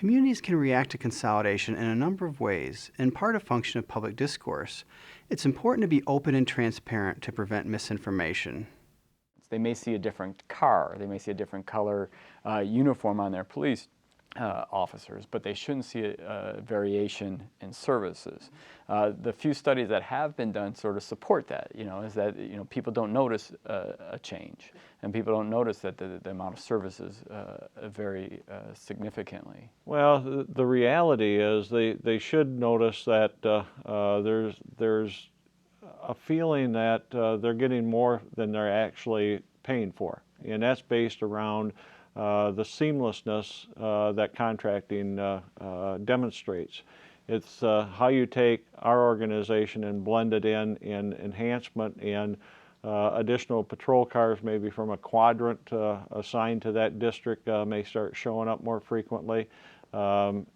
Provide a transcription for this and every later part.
Communities can react to consolidation in a number of ways, in part a function of public discourse. It's important to be open and transparent to prevent misinformation. They may see a different car, they may see a different color uniform on their police officers, but they shouldn't see a variation in services. The few studies that have been done sort of support that, is that people don't notice a change, and people don't notice that the amount of services vary significantly. Well, the reality is they should notice that there's a feeling that they're getting more than they're actually paying for, and that's based around the seamlessness that contracting demonstrates. It's how you take our organization and blend it in enhancement and additional patrol cars, maybe from a quadrant assigned to that district, may start showing up more frequently. And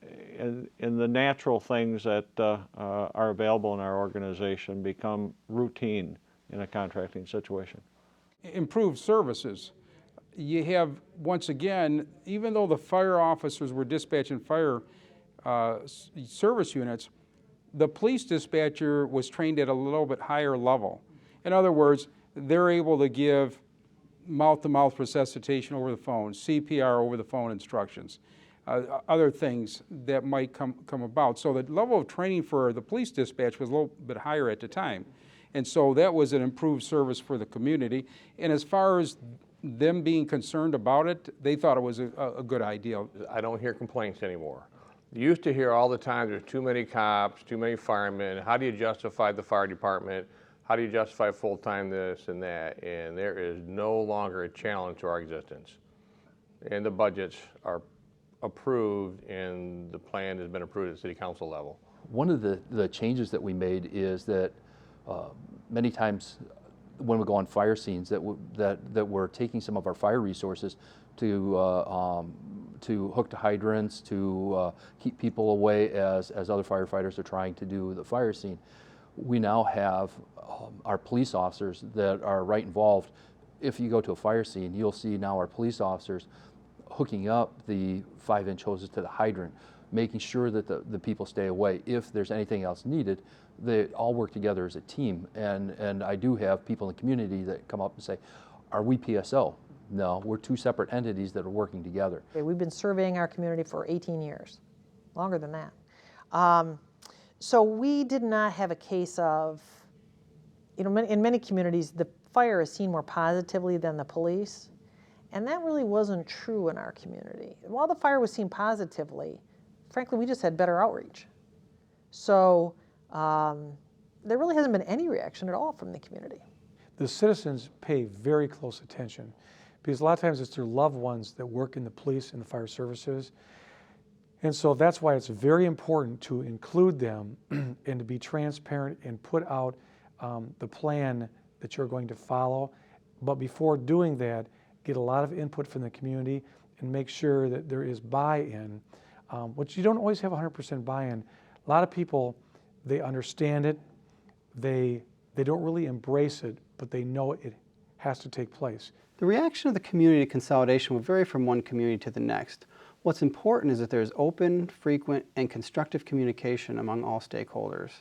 the natural things that are available in our organization become routine in a contracting situation. Improved services. You have, once again, even though the fire officers were dispatching fire service units, the police dispatcher was trained at a little bit higher level. In other words, they're able to give mouth-to-mouth resuscitation over the phone, CPR over the phone instructions, other things that might come about. So the level of training for the police dispatch was a little bit higher at the time. And so that was an improved service for the community. And as far as them being concerned about it, they thought it was a good idea. I don't hear complaints anymore. You used to hear all the time there's too many cops, too many firemen, how do you justify the fire department, how do you justify full-time this and that, and there is no longer a challenge to our existence. And the budgets are approved and the plan has been approved at city council level. One of the changes that we made is that many times when we go on fire scenes that we're taking some of our fire resources to hook to hydrants, to keep people away as other firefighters are trying to do the fire scene. We now have our police officers that are right involved. If you go to a fire scene, you'll see now our police officers hooking up the 5-inch hoses to the hydrant, making sure that the people stay away. If there's anything else needed, they all work together as a team. And I do have people in the community that come up and say, are we PSO? No, we're two separate entities that are working together. We've been surveying our community for 18 years, longer than that. So we did not have a case of, in many communities, the fire is seen more positively than the police. And that really wasn't true in our community. While the fire was seen positively, frankly, we just had better outreach. So there really hasn't been any reaction at all from the community. The citizens pay very close attention because a lot of times it's their loved ones that work in the police and the fire services. And so that's why it's very important to include them and to be transparent and put out the plan that you're going to follow. But before doing that, get a lot of input from the community and make sure that there is buy-in, which you don't always have 100% buy-in. A lot of people, they understand it, they don't really embrace it, but they know it has to take place. The reaction of the community to consolidation will vary from one community to the next. What's important is that there is open, frequent, and constructive communication among all stakeholders.